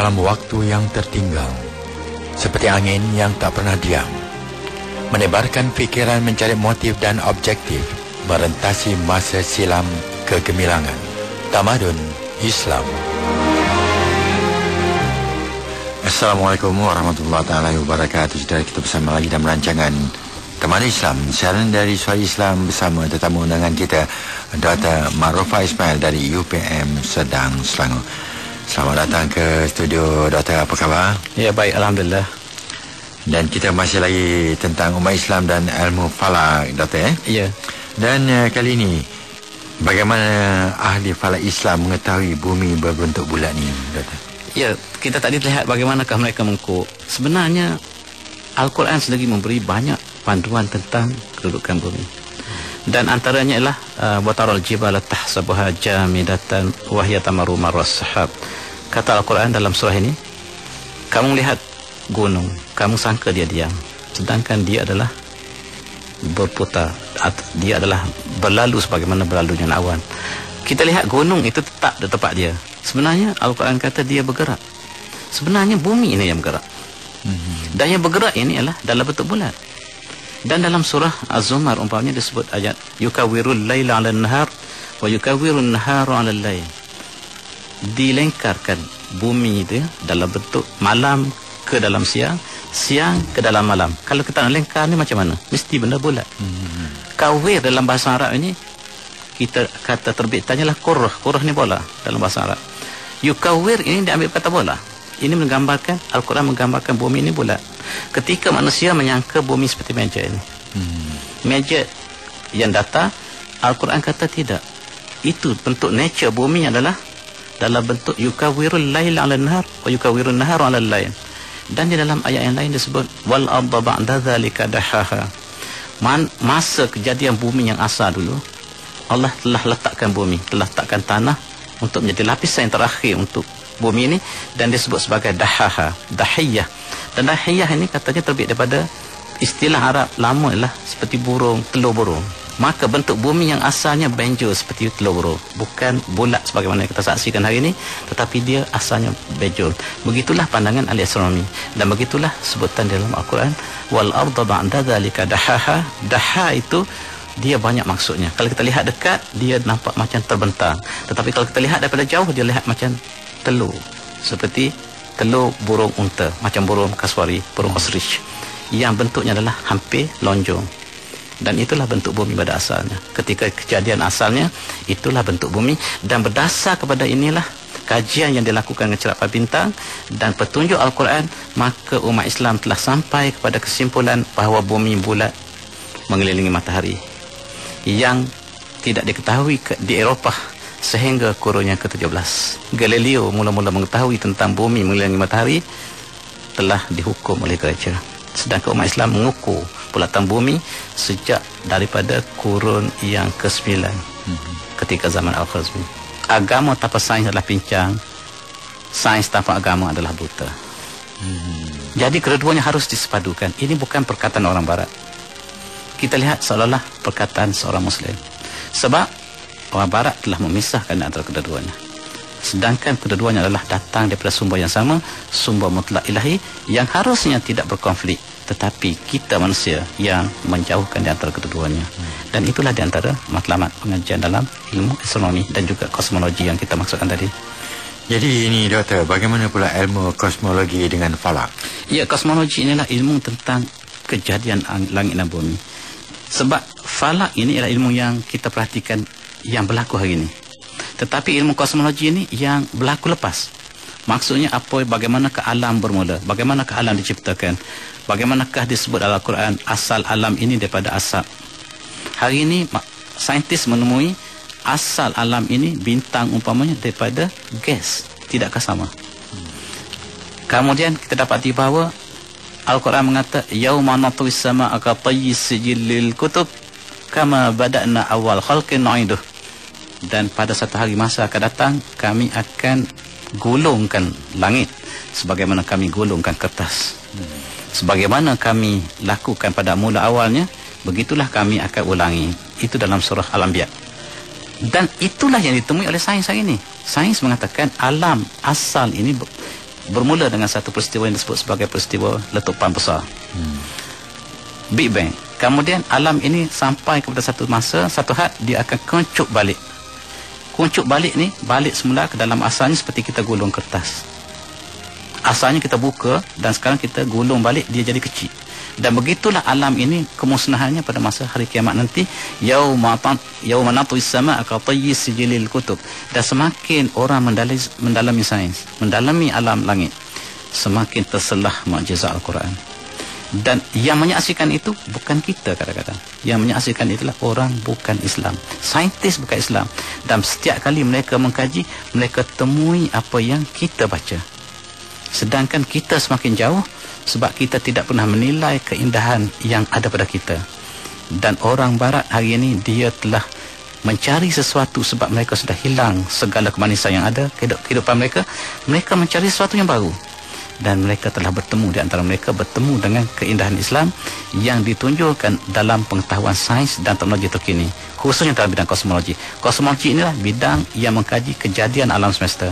dalam waktu yang tertinggal, seperti angin yang tak pernah diam, menebarkan fikiran mencari motif dan objektif, merentasi masa silam kegemilangan, tamadun Islam. Assalamualaikum warahmatullahi taala wabarakatuh. Saudara, kita bersama lagi dalam rancangan Tamadun Islam, siaran dari Suara Islam bersama tetamu undangan kita, Dr. Ma'rufah Ismail dari UPM Sedang, Selangor. Selamat datang ke studio, Doktor. Apa khabar? Ya, baik, alhamdulillah. Dan kita masih lagi tentang umat Islam dan ilmu falak, Doktor. Ya. Dan kali ini, bagaimana ahli falak Islam mengetahui bumi berbentuk bulat ni, Doktor? Ya, kita tadi lihat bagaimanakah mereka mengukur. Sebenarnya Al-Quran sedang memberi banyak panduan tentang kedudukan bumi. Dan antaranya ialah wataral jibala tahsabuha jamidatan wa hiya tamaru marras sahab. Kata Al-Quran dalam surah ini, kamu lihat gunung, kamu sangka dia diam, sedangkan dia adalah berputar, dia adalah berlalu sebagaimana berlalunya awan. Kita lihat gunung itu tetap di tempat dia. Sebenarnya Al-Quran kata dia bergerak. Sebenarnya bumi ini yang bergerak. Dan yang bergerak ini adalah dalam bentuk bulat. Dan dalam surah Az-Zumar umpamanya disebut ayat yukawwirul laila 'alan nahar wa yukawwirun nahara 'alal lail. Dilengkarkan bumi itu dalam bentuk malam ke dalam siang, siang ke dalam malam. Kalau kita nak lengkar ni macam mana? Mesti benda bulat. Kawir dalam bahasa Arab ini kita kata terbitannya lah qurrah. Qurrah ni bola dalam bahasa Arab. Yukawwir ini diambil kata bola. Ini menggambarkan, Al-Quran menggambarkan bumi ini bulat. Ketika manusia menyangka bumi seperti meja ini, meja yang datar, Al-Quran kata tidak. Itu bentuk nature bumi adalah dalam bentuk yukawwirul lail 'alan nahar wa yukawwirun nahara 'alal lail. Dan di dalam ayat yang lain disebut wal arda ba'da dzalika dahaha. Masa kejadian bumi yang asal dulu, Allah telah letakkan bumi, telah letakkan tanah untuk menjadi lapisan yang terakhir untuk bumi ini, dan disebut sebagai dahaha, dahiyah. Dan dahiyah ini katanya terbit daripada istilah Arab lama ialah seperti burung, telur burung. Maka bentuk bumi yang asalnya benjol seperti telur burung, bukan bulat sebagaimana kita saksikan hari ini, tetapi dia asalnya benjol. Begitulah pandangan ahli astronomi, dan begitulah sebutan dalam Al-Quran wal arda ba'da dzalika dahaha. Daha itu dia banyak maksudnya. Kalau kita lihat dekat, dia nampak macam terbentang, tetapi kalau kita lihat daripada jauh, dia lihat macam telur, seperti telur burung unta, macam burung kasuari, burung ostrich, yang bentuknya adalah hampir lonjong. Dan itulah bentuk bumi pada asalnya. Ketika kejadian asalnya, itulah bentuk bumi. Dan berdasar kepada inilah kajian yang dilakukan dengan cerapa bintang dan petunjuk Al-Quran, maka umat Islam telah sampai kepada kesimpulan bahawa bumi bulat mengelilingi matahari, yang tidak diketahui di Eropah sehingga kurun yang ke-17. Galileo mula-mula mengetahui tentang bumi mengelilingi matahari telah dihukum oleh gereja. Sedangkan umat Islam mengukur bulatan bumi sejak daripada kurun yang ke-9, ketika zaman Al-Khwarizmi. Agama tanpa sains adalah pincang, sains tanpa agama adalah buta. Jadi kedua-duanya harus disepadukan. Ini bukan perkataan orang barat. Kita lihat seolah-olah perkataan seorang Muslim. Sebab orang barat telah memisahkan antara kedua-duanya. Sedangkan kedua-duanya adalah datang daripada sumber yang sama, sumber mutlak ilahi yang harusnya tidak berkonflik, tetapi kita manusia yang menjauhkan di antara kedua-duanya. Dan itulah di antara matlamat pengajian dalam ilmu astronomi dan juga kosmologi yang kita maksudkan tadi. Jadi ini, Doktor, bagaimana pula ilmu kosmologi dengan falak? Ya, kosmologi inilah ilmu tentang kejadian langit dan bumi. Sebab falak ini adalah ilmu yang kita perhatikan yang berlaku hari ini. Tetapi ilmu kosmologi ini yang berlaku lepas. Maksudnya apa, bagaimanakah alam bermula, bagaimanakah alam diciptakan, bagaimanakah disebut dalam Al-Quran asal alam ini daripada asap. Hari ini saintis menemui asal alam ini, bintang umpamanya, daripada gas. Tidakkah sama? Kemudian kita dapati bahawa Al-Quran mengata yauma natwis samaa ka tayyis sijillil kutub kama bada'na awal khalqin nu'iduh. Dan pada satu hari masa akan datang, kami akan gulungkan langit sebagaimana kami gulungkan kertas. Sebagaimana kami lakukan pada mula awalnya, begitulah kami akan ulangi. Itu dalam surah Al-Anbiya. Dan itulah yang ditemui oleh sains hari ini. Sains mengatakan alam asal ini bermula dengan satu peristiwa yang disebut sebagai peristiwa letupan besar, Big Bang. Kemudian alam ini sampai kepada satu masa, satu had dia akan kuncup balik. Kuncup balik ni balik semula ke dalam asalnya seperti kita gulung kertas. Asalnya kita buka dan sekarang kita gulung balik, dia jadi kecil. Dan begitulah alam ini kemusnahannya pada masa hari kiamat nanti, yauma natwis samaa ka tayyi sijilil kutub. Dan semakin orang mendalami sains, mendalami alam langit, semakin terselah mukjizat Al-Quran. Dan yang menyaksikan itu bukan kita kadang-kadang. Yang menyaksikan itulah orang bukan Islam, saintis bukan Islam. Dan setiap kali mereka mengkaji, mereka temui apa yang kita baca. Sedangkan kita semakin jauh sebab kita tidak pernah menilai keindahan yang ada pada kita. Dan orang barat hari ini dia telah mencari sesuatu sebab mereka sudah hilang segala kemanisan yang ada kehidupan mereka. Mereka mencari sesuatu yang baru. Dan mereka telah bertemu, di antara mereka bertemu dengan keindahan Islam yang ditunjukkan dalam pengetahuan sains dan teknologi terkini, khususnya dalam bidang kosmologi. Kosmologi inilah bidang yang mengkaji kejadian alam semesta,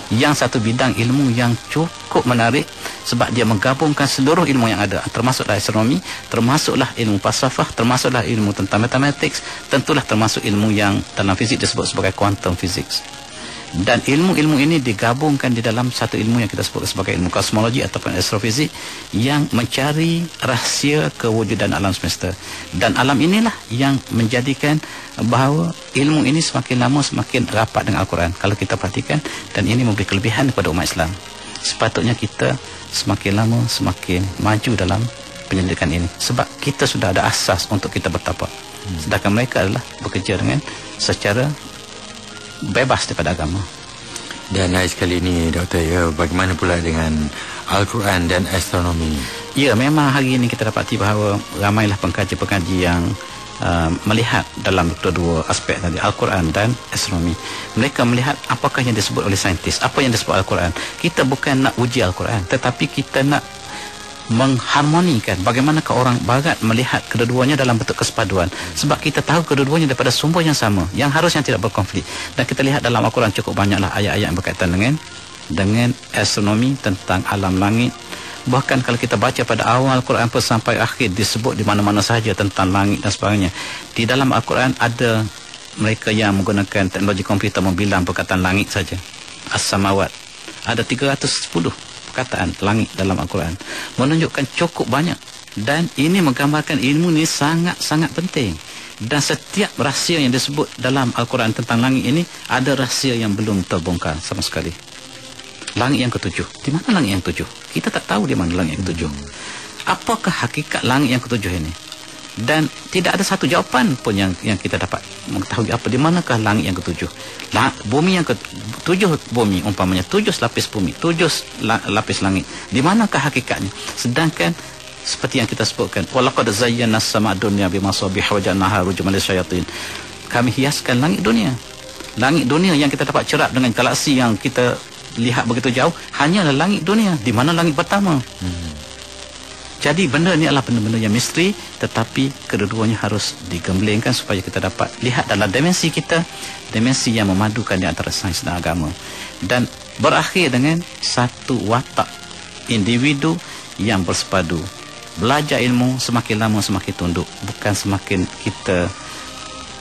yang satu bidang ilmu yang cukup menarik sebab dia menggabungkan seluruh ilmu yang ada, termasuklah astronomi, termasuklah ilmu falsafah, termasuklah ilmu tentang matematik, tentulah termasuk ilmu yang dalam fizik disebut sebagai quantum physics. Dan ilmu-ilmu ini digabungkan di dalam satu ilmu yang kita sebut sebagai ilmu kosmologi ataupun astrofizik, yang mencari rahsia kewujudan alam semesta. Dan alam inilah yang menjadikan bahawa ilmu ini semakin lama semakin rapat dengan Al-Quran kalau kita perhatikan. Dan ini memberi kelebihan kepada umat Islam. Sepatutnya kita semakin lama semakin maju dalam penyelidikan ini, sebab kita sudah ada asas untuk kita bertapak. Sedangkan mereka adalah bekerja dengan secara bebas daripada agama. Dan sekali ini Doktor, ya, bagaimana pula dengan Al-Quran dan astronomi? Ya, memang hari ini kita dapati bahawa ramailah pengkaji-pengkaji yang melihat dalam kedua aspek tadi, Al-Quran dan astronomi. Mereka melihat apakah yang disebut oleh saintis, apa yang disebut Al-Quran. Kita bukan nak uji Al-Quran, tetapi kita nak mengharmonikan bagaimanakah orang barat melihat kedua-duanya dalam bentuk kesepaduan. Sebab kita tahu kedua-duanya daripada sumber yang sama, yang harusnya tidak berkonflik. Dan kita lihat dalam Al-Quran cukup banyaklah ayat-ayat yang berkaitan dengan astronomi, tentang alam langit. Bahkan kalau kita baca pada awal Al-Quran sampai akhir, disebut di mana-mana sahaja tentang langit dan sebagainya. Di dalam Al-Quran ada mereka yang menggunakan teknologi komputer membilang perkataan langit saja, as-samawat. Ada 310 perkataan langit dalam Al-Quran, menunjukkan cukup banyak. Dan ini menggambarkan ilmu ini sangat-sangat penting. Dan setiap rahsia yang disebut dalam Al-Quran tentang langit ini, ada rahsia yang belum terbongkar sama sekali. Langit yang ketujuh, di mana langit yang ketujuh? Kita tak tahu di mana langit yang ketujuh. Apakah hakikat langit yang ketujuh ini? Dan tidak ada satu jawapan pun yang kita dapat mengetahui apa di manakah langit yang ketujuh. Bumi yang ketujuh, bumi umpamanya 7 lapis bumi, 7 lapis langit. Di manakah hakikatnya? Sedangkan seperti yang kita sebutkan, walaqad zayyana as-samaa'a dunya bimasabiha wa ja'alnaha rujuman lisyayatin. Kami hiaskan langit dunia. Langit dunia yang kita dapat cerap dengan galaksi yang kita lihat begitu jauh, hanyalah langit dunia. Di mana langit pertama? Jadi benda ni adalah benda-benda yang misteri, tetapi kedua-duanya harus digemblengkan supaya kita dapat lihat dalam dimensi kita, dimensi yang memadukan di antara sains dan agama. Dan berakhir dengan satu watak individu yang bersepadu. Belajar ilmu semakin lama semakin tunduk, bukan semakin kita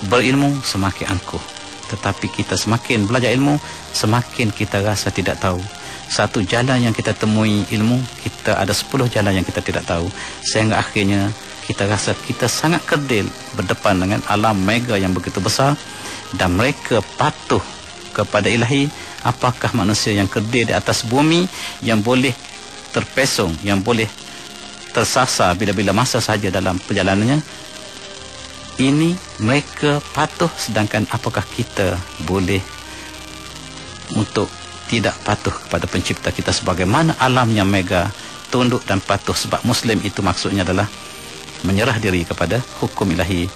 berilmu semakin angkuh. Tetapi kita semakin belajar ilmu, semakin kita rasa tidak tahu. Satu jalan yang kita temui ilmu, kita ada 10 jalan yang kita tidak tahu. Sehingga akhirnya kita rasa kita sangat kerdil berdepan dengan alam mega yang begitu besar. Dan mereka patuh kepada ilahi. Apakah manusia yang kerdil di atas bumi, yang boleh terpesong, yang boleh tersasar bila-bila masa saja dalam perjalanannya? Ini mereka patuh, sedangkan apakah kita boleh untuk tidak patuh kepada pencipta kita sebagaimana alam yang mega, tunduk dan patuh? Sebab Muslim itu maksudnya adalah menyerah diri kepada hukum ilahi.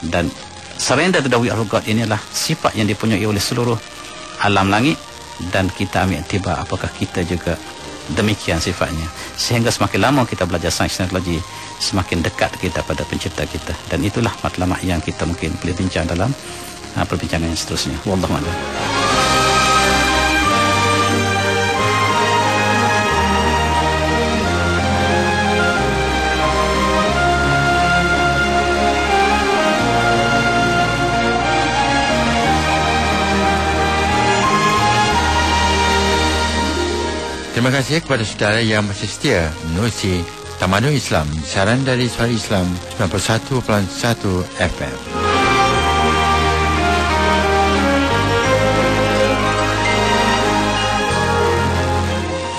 Dan surrender to the will of God ini adalah sifat yang dipunyai oleh seluruh alam langit. Dan kita ambil tiba apakah kita juga demikian sifatnya. Sehingga semakin lama kita belajar sains dan teknologi, semakin dekat kita pada pencipta kita. Dan itulah matlamat yang kita mungkin boleh bincang dalam perbincangan yang seterusnya. Wallahu a'lam. kasih kepada saudara yang masih setia menerusi Tamadun Islam, siaran dari Suara Islam 91.1 FM.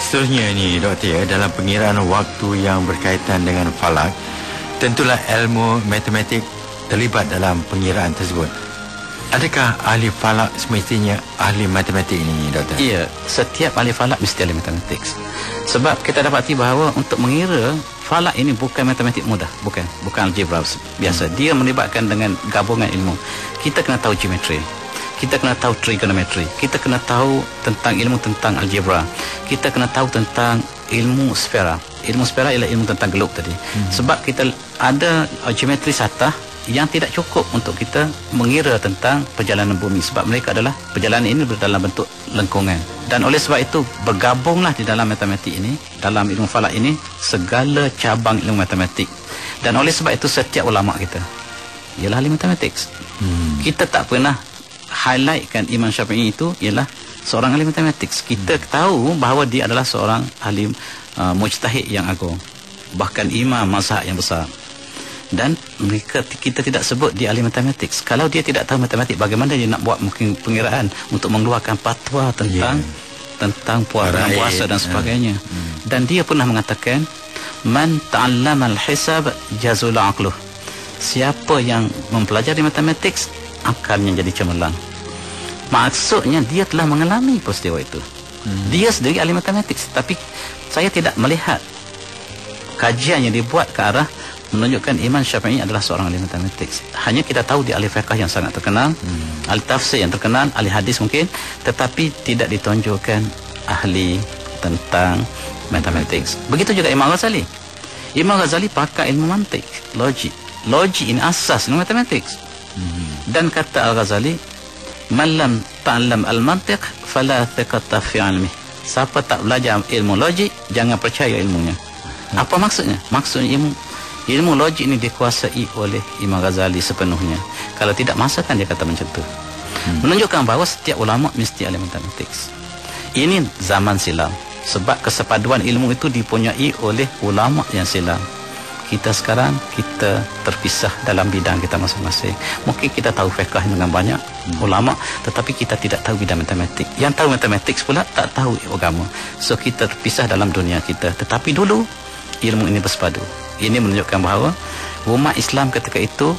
Seterusnya ini, Doktor, dalam pengiraan waktu yang berkaitan dengan falak, tentulah ilmu matematik terlibat dalam pengiraan tersebut. Adakah ahli falak semestinya ahli matematik ini, Doktor? Ya, setiap ahli falak mesti ahli matematik. Sebab kita dapati bahawa untuk mengira, falak ini bukan matematik mudah, bukan algebra biasa. Dia melibatkan dengan gabungan ilmu. Kita kena tahu geometri, kita kena tahu trigonometri, kita kena tahu tentang ilmu tentang algebra, kita kena tahu tentang ilmu sfera. Ilmu sfera ialah ilmu tentang gelap tadi. Sebab kita ada geometri satah yang tidak cukup untuk kita mengira tentang perjalanan bumi, sebab mereka adalah perjalanan ini dalam bentuk lengkungan. Dan oleh sebab itu bergabunglah di dalam matematik ini, dalam ilmu falak ini, segala cabang ilmu matematik. Dan oleh sebab itu setiap ulama kita ialah ahli matematik. Kita tak pernah highlightkan Imam Syafi'i itu ialah seorang ahli matematik. Kita tahu bahawa dia adalah seorang ahli mujtahid yang agung, bahkan imam mazhab yang besar. Dan kita tidak sebut dia ahli matematik. Kalau dia tidak tahu matematik, bagaimana dia nak buat mungkin pengiraan untuk mengeluarkan fatwa tentang puasa dan sebagainya. Dan dia pernah mengatakan, man ta'allama al-hisab jazul aqluh. Siapa yang mempelajari matematik, akalnya jadi cemerlang. Maksudnya dia telah mengalami peristiwa itu. Dia sendiri ahli matematik, tapi saya tidak melihat kajian yang dibuat ke arah menunjukkan Imam Syafi'i adalah seorang ahli matematik. Hanya kita tahu dia ahli fiqh yang sangat terkenal, ahli tafsir yang terkenal, ahli hadis mungkin, tetapi tidak ditunjukkan ahli tentang matematik. Begitu juga Imam Ghazali. Imam Ghazali pakai ilmu mantik, logik. Logik ini asas ilmu matematik. Dan kata Al-Ghazali, man lam ta'lam al-mantiq fala thiqata fi 'ilmi. Siapa tak belajar ilmu logik, jangan percaya ilmunya. Apa maksudnya? Maksudnya ilmu logik ini dikuasai oleh Imam Ghazali sepenuhnya. Kalau tidak, masa kan dia kata macam tu. Menunjukkan bahawa setiap ulama mesti ahli matematik. Ini zaman silam, sebab kesepaduan ilmu itu dipunyai oleh ulama yang silam. Kita sekarang, kita terpisah dalam bidang kita masing-masing. Mungkin kita tahu fiqh dengan banyak ulama, tetapi kita tidak tahu bidang matematik. Yang tahu matematik pula tak tahu agama. So kita terpisah dalam dunia kita. Tetapi dulu ilmu ini bersepadu. Ini menunjukkan bahawa umat Islam ketika itu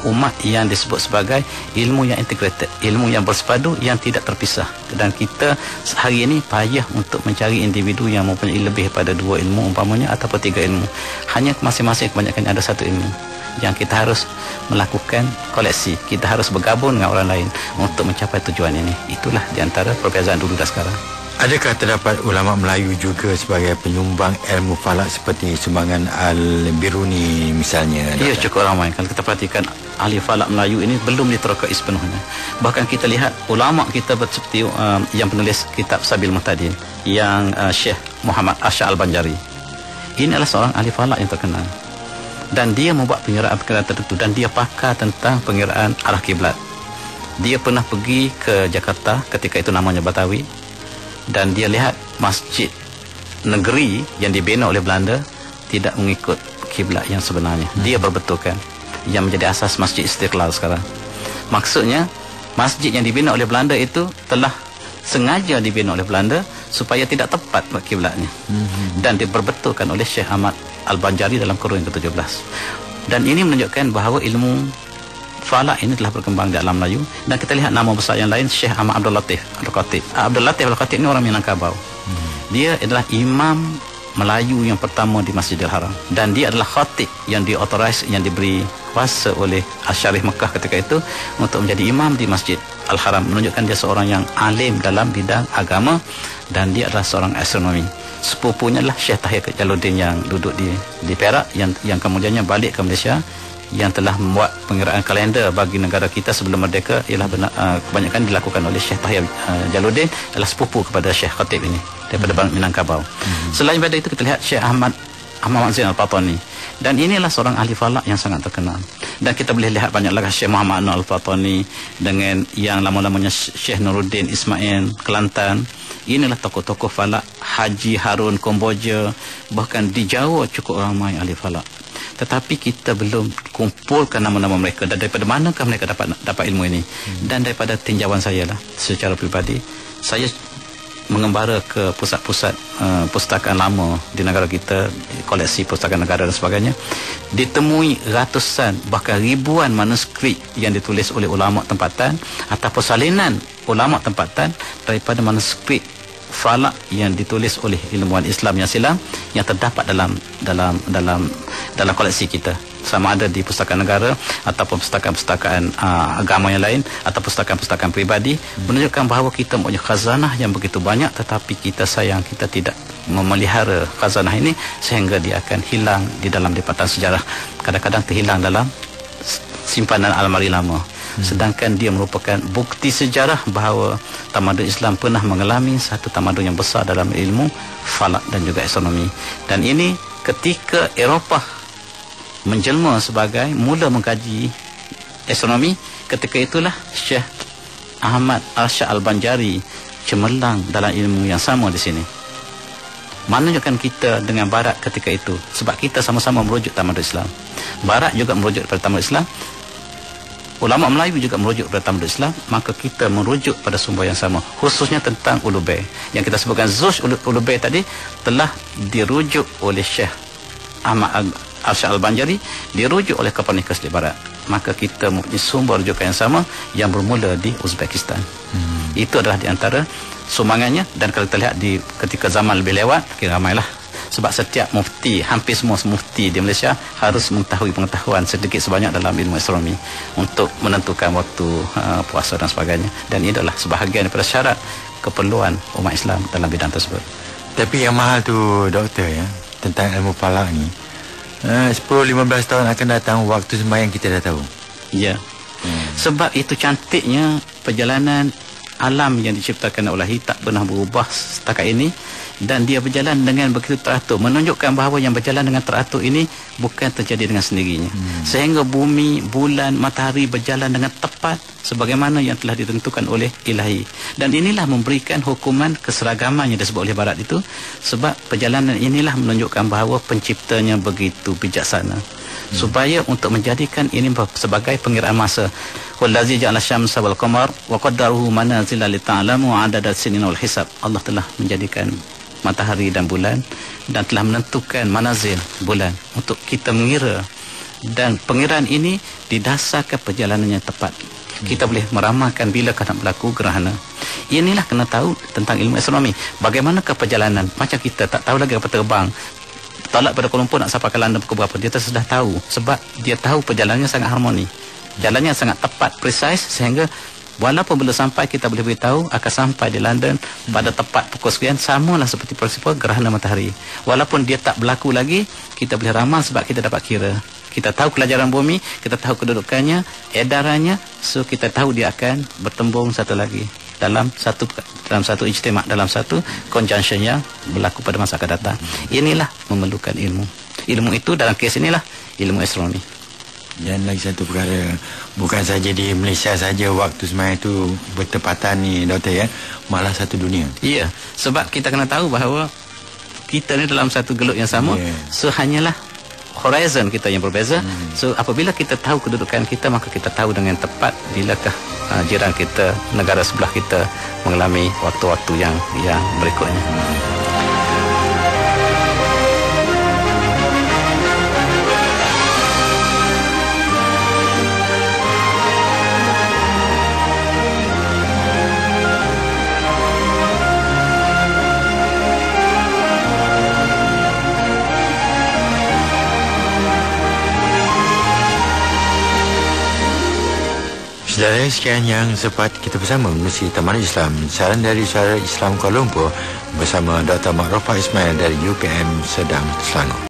umat yang disebut sebagai ilmu yang integrated, ilmu yang bersepadu, yang tidak terpisah. Dan kita hari ini payah untuk mencari individu yang mempunyai lebih daripada 2 ilmu umpamanya, ataupun 3 ilmu. Hanya masing-masing kebanyakan ada 1 ilmu yang kita harus melakukan koleksi. Kita harus bergabung dengan orang lain untuk mencapai tujuan ini. Itulah di antara perbezaan dulu dan sekarang. Adakah terdapat ulama Melayu juga sebagai penyumbang ilmu falak seperti sumbangan Al-Biruni misalnya? Ya, cukup ramai. Kalau kita perhatikan, ahli falak Melayu ini belum diterokai sepenuhnya. Bahkan kita lihat ulama kita seperti yang penulis kitab Sabil Muhtadin, yang Syekh Muhammad Asy'ar Al-Banjari. Ini adalah seorang ahli falak yang terkenal. Dan dia membuat pengiraan tertentu, dan dia pakar tentang pengiraan arah kiblat. Dia pernah pergi ke Jakarta, ketika itu namanya Batawi, dan dia lihat masjid negeri yang dibina oleh Belanda tidak mengikut kiblat yang sebenarnya. Dia berbetulkan yang menjadi asas Masjid Istiqlal sekarang. Maksudnya masjid yang dibina oleh Belanda itu telah sengaja dibina oleh Belanda supaya tidak tepat kiblatnya. Dan diperbetulkan oleh Syekh Ahmad Al-Banjari dalam kurun ke-17. Dan ini menunjukkan bahawa ilmu falak ini telah berkembang di alam Melayu. Dan kita lihat nama besar yang lain, Syekh Ahmad Abdul Latif Al-Khatib. Abdul Latif Al-Khatib ini orang Minangkabau. Dia adalah imam Melayu yang pertama di Masjidil Haram, dan dia adalah khatib yang diautorise, yang diberi kuasa oleh Asy-Syarif Mekah ketika itu untuk menjadi imam di Masjid Al-Haram. Menunjukkan dia seorang yang alim dalam bidang agama, dan dia adalah seorang astronomi. Sepupunya adalah Syekh Tahir Jalaluddin yang duduk di Perak, yang kemudiannya balik ke Malaysia, yang telah membuat pengiraan kalender bagi negara kita sebelum merdeka. Ialah kebanyakan dilakukan oleh Syekh Tahir Jalaluddin, adalah sepupu kepada Syekh Khatib ini daripada Minangkabau. Selain daripada itu, kita lihat Syekh Ahmad Zain Al-Patani, dan inilah seorang ahli falak yang sangat terkenal. Dan kita boleh lihat banyak lagi Syekh Muhammad Anwar Al-Fatani dengan yang lama-lamanya Syekh Nuruddin Ismail Kelantan. Inilah tokoh-tokoh falak. Haji Harun Komboja, bahkan di Jawa cukup ramai ahli falak. Tetapi kita belum kumpulkan nama-nama mereka, dan daripada manakah mereka dapat ilmu ini. Dan daripada tinjauan saya lah, secara pribadi, saya mengembara ke pusat-pusat pustakaan lama di negara kita, koleksi pustakaan negara dan sebagainya, ditemui ratusan bahkan ribuan manuskrip yang ditulis oleh ulama tempatan ataupun salinan ulama tempatan daripada manuskrip falak yang ditulis oleh ilmuwan Islam yang silam yang terdapat dalam koleksi kita, sama ada di pustakaan negara ataupun pustakaan-pustakaan agama yang lain atau pustakaan-pustakaan peribadi, menunjukkan bahawa kita mempunyai khazanah yang begitu banyak, tetapi kita sayang kita tidak memelihara khazanah ini sehingga dia akan hilang di dalam lipatan sejarah, kadang-kadang terhilang dalam simpanan almari lama. Sedangkan dia merupakan bukti sejarah bahawa tamadun Islam pernah mengalami satu tamadun yang besar dalam ilmu falak dan juga astronomi. Dan ini ketika Eropah menjelma sebagai mula mengkaji astronomi, ketika itulah Syekh Ahmad Arsyad Al-Banjari cemerlang dalam ilmu yang sama di sini. Menunjukkan kita dengan Barat ketika itu, sebab kita sama-sama merujuk tamadun Islam. Barat juga merujuk kepada tamadun Islam, ulama Melayu juga merujuk kepada tamadun Islam, maka kita merujuk pada sumber yang sama, khususnya tentang Ulubei. Yang kita sebutkan Zush Ulubei tadi telah dirujuk oleh Syekh Ahmad Arsyad Al-Banjari, dirujuk oleh Copernicus di Barat. Maka kita mempunyai sumber rujukan yang sama yang bermula di Uzbekistan. Itu adalah di antara sumbangannya. Dan kalau kita lihat di ketika zaman lebih lewat, kira ramailah. Sebab setiap mufti, hampir semua mufti di Malaysia harus mengetahui pengetahuan sedikit sebanyak dalam ilmu astronomi untuk menentukan waktu puasa dan sebagainya. Dan ini adalah sebahagian daripada syarat keperluan umat Islam dalam bidang tersebut. Tapi yang mahal tu doktor ya, tentang ilmu falak ni, 10-15 tahun akan datang, waktu sembahyang kita dah tahu. Ya. Sebab itu cantiknya perjalanan alam yang diciptakan oleh Allah tak pernah berubah setakat ini, dan dia berjalan dengan begitu teratur, menunjukkan bahawa yang berjalan dengan teratur ini bukan terjadi dengan sendirinya. Sehingga bumi, bulan, matahari berjalan dengan tepat sebagaimana yang telah ditentukan oleh Ilahi. Dan inilah memberikan hukuman keseragaman yang disebut oleh Barat itu, sebab perjalanan inilah menunjukkan bahawa penciptanya begitu bijaksana, supaya untuk menjadikan ini sebagai pengiraan masa. Wallazi ja'ala syamsa wal qamar wa qaddarahu manazila li ta'lamu 'adada sinina wal hisab. Allah telah menjadikan matahari dan bulan dan telah menentukan manazil bulan untuk kita mengira, dan pengiraan ini didasarkan perjalanannya tepat. Kita boleh meramalkan bila akan berlaku gerhana. Inilah kena tahu tentang ilmu astronomi. Bagaimanakah perjalanan? Macam kita tak tahu lagi apa terbang, tolak pada Kuala Lumpur nak sampai ke London pukul berapa, dia sudah tahu, sebab dia tahu perjalanannya sangat harmoni, jalannya sangat tepat, precise, sehingga walaupun belum sampai kita boleh beritahu akan sampai di London pada tepat pukul sekian. Samalah seperti peristiwa gerhana matahari, walaupun dia tak berlaku lagi, kita boleh ramal sebab kita dapat kira, kita tahu kelajaran bumi, kita tahu kedudukannya, edarannya, so kita tahu dia akan bertembung satu lagi dalam satu ijtimak, dalam satu conjunction yang berlaku pada masa akan datang. Inilah memerlukan ilmu. Ilmu itu dalam kes inilah ilmu astronomi. Dan lagi satu perkara, bukan saja di Malaysia saja waktu sembahyang itu bertepatan ni doktor ya, malah satu dunia. Iya, sebab kita kena tahu bahawa kita ni dalam satu gelut yang sama, so hanyalah horizon kita yang berbeza. So apabila kita tahu kedudukan kita, maka kita tahu dengan tepat bilakah jiran kita, negara sebelah kita mengalami waktu-waktu yang berikutnya. Saudara, sekian yang sempat kita bersama mengurusi Tamadun Islam, saran dari Suara Islam Kuala Lumpur bersama Dr. Ma'rufah Ismail dari UPM Sedang, Selangor.